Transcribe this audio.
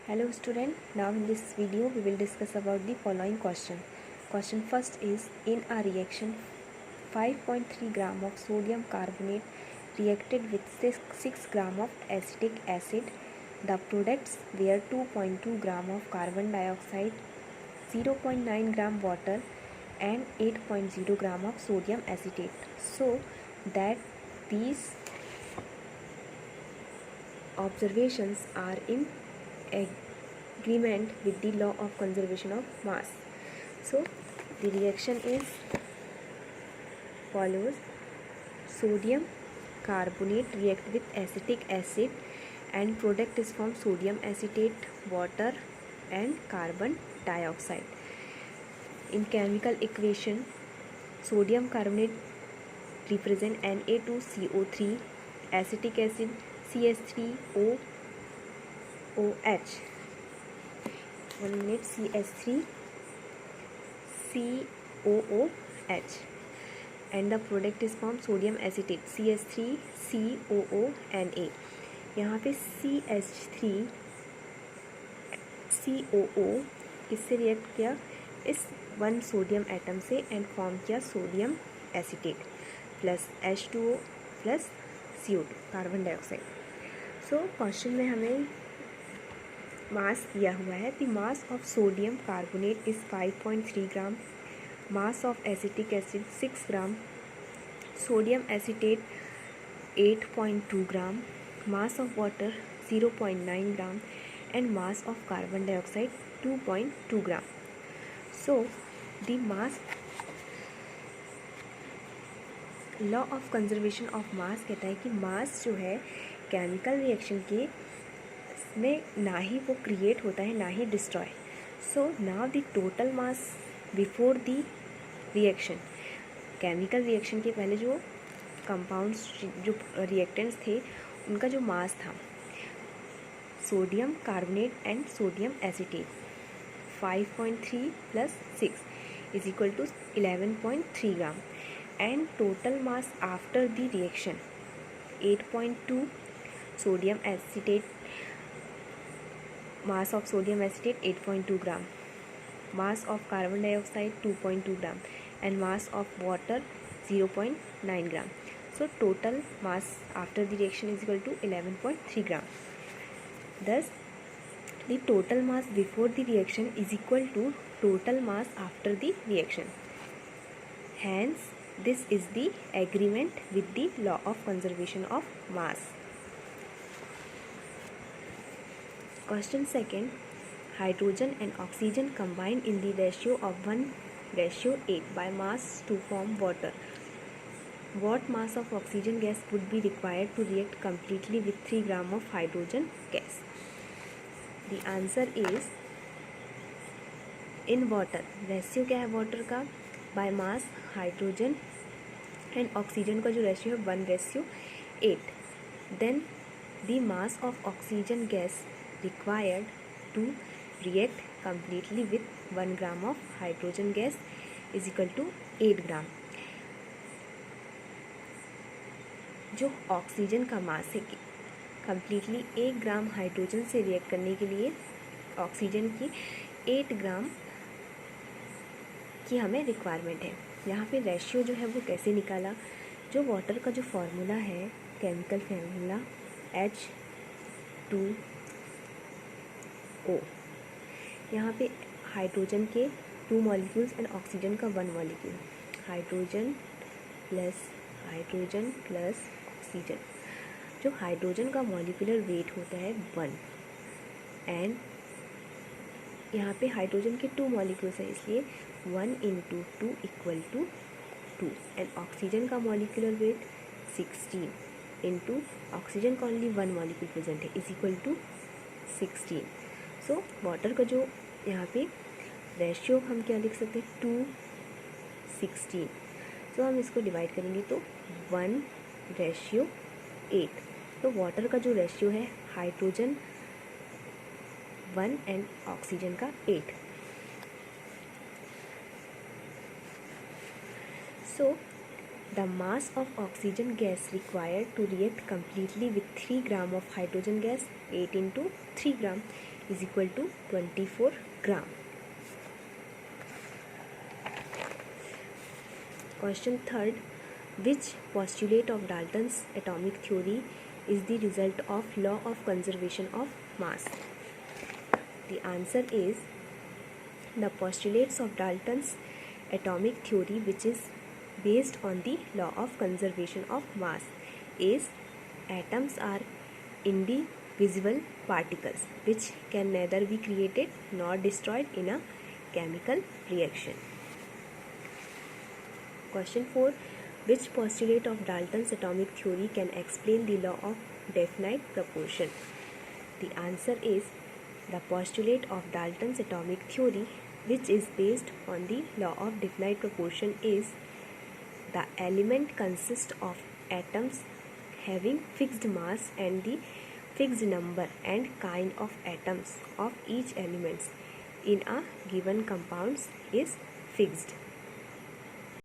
Hello student, now in this video we will discuss about the following question. Question first is, in a reaction 5.3 gram of sodium carbonate reacted with 6 gram of acetic acid. The products were 2.2 gram of carbon dioxide, 0.9 gram water and 8.0 gram of sodium acetate. So that these observations are in agreement with the law of conservation of mass. So the reaction is follows: sodium carbonate react with acetic acid and product is from sodium acetate, water and carbon dioxide. In chemical equation, sodium carbonate represent Na2CO3, acetic acid CS3O OH, 1 minute, CS3COOH, and the product is from sodium acetate CS3COONA. यहाँ पे CH3COO किससे react किया? इस 1 sodium atom से and form किया sodium acetate plus H2O plus CO2 carbon dioxide. So question में हमें मास दिया हुआ है. The mass of sodium carbonate is 5.3 gram, mass of acetic acid 6 gram, sodium acetate 8.2 gram, mass of water 0.9 gram and mass of carbon dioxide 2.2 gram. So the mass law of conservation of mass कहता है कि मास जो है chemical reaction के में ना ही वो create होता है ना ही destroy. So now the total mass before the reaction, chemical reaction के पहले जो कंपाउंड्स जो रिएक्टेंट्स थे उनका जो मास था sodium carbonate and sodium acetate 5.3 plus 6 is equal to 11.3 gram and total mass after the reaction 8.2 sodium acetate, mass of sodium acetate 8.2 gram, mass of carbon dioxide 2.2 gram and mass of water 0.9 gram. So total mass after the reaction is equal to 11.3 gram. Thus the total mass before the reaction is equal to total mass after the reaction. Hence this is the agreement with the law of conservation of mass. Question second, hydrogen and oxygen combine in the ratio of 1:8 by mass to form water. What mass of oxygen gas would be required to react completely with 3 gram of hydrogen gas? The answer is in water. Ratio क्या है water का? By mass hydrogen and oxygen का जो ratio है 1:8. Then the mass of oxygen gas required to react completely with 1 gram of hydrogen gas is equal to 8 gram. जो oxygen का मास है completely 1 gram hydrogen से रिएक्ट करने के लिए ऑक्सीजन की 8 ग्राम की हमें रिक्वायरमेंट है. यहाँ पे रेशियो जो है वो कैसे निकाला? जो वाटर का जो फॉर्मूला है, केमिकल फॉर्मूला H2O, यहाँ पे हाइड्रोजन के 2 मॉलिक्यूल्स एंड ऑक्सीजन का 1 मॉलिक्यूल, हाइड्रोजन प्लस ऑक्सीजन. जो हाइड्रोजन का मॉलिक्यूलर वेट होता है 1 एंड यहाँ पे हाइड्रोजन के 2 मॉलिक्यूल्स हैं इसलिए 1 × 2 इक्वल टू 2 एंड ऑक्सीजन का मॉलिक्यूलर वेट 16 इंटू ऑक्सीजन का ओनली 1 मॉलिक्यूल प्रेजेंट है is equal to 16. So water का जो यहाँ पे रेशियो हम क्या लिख सकते हैं 2:16. सो हम इसको डिवाइड करेंगे तो 1:8. तो वाटर का जो रेशियो है हाइड्रोजन 1 एंड ऑक्सीजन का 8. So the mass of oxygen gas required to react completely with 3 gram of hydrogen gas 8 × 3 gram is equal to 24 gram. Question third, which postulate of Dalton's atomic theory is the result of law of conservation of mass? The answer is the postulates of Dalton's atomic theory, which is based on the law of conservation of mass, is atoms are indivisible particles which can neither be created nor destroyed in a chemical reaction. Question 4. Which postulate of Dalton's atomic theory can explain the law of definite proportion? The answer is the postulate of Dalton's atomic theory, which is based on the law of definite proportion, is the element consists of atoms having fixed mass and the fixed number and kind of atoms of each element in a given compound is fixed.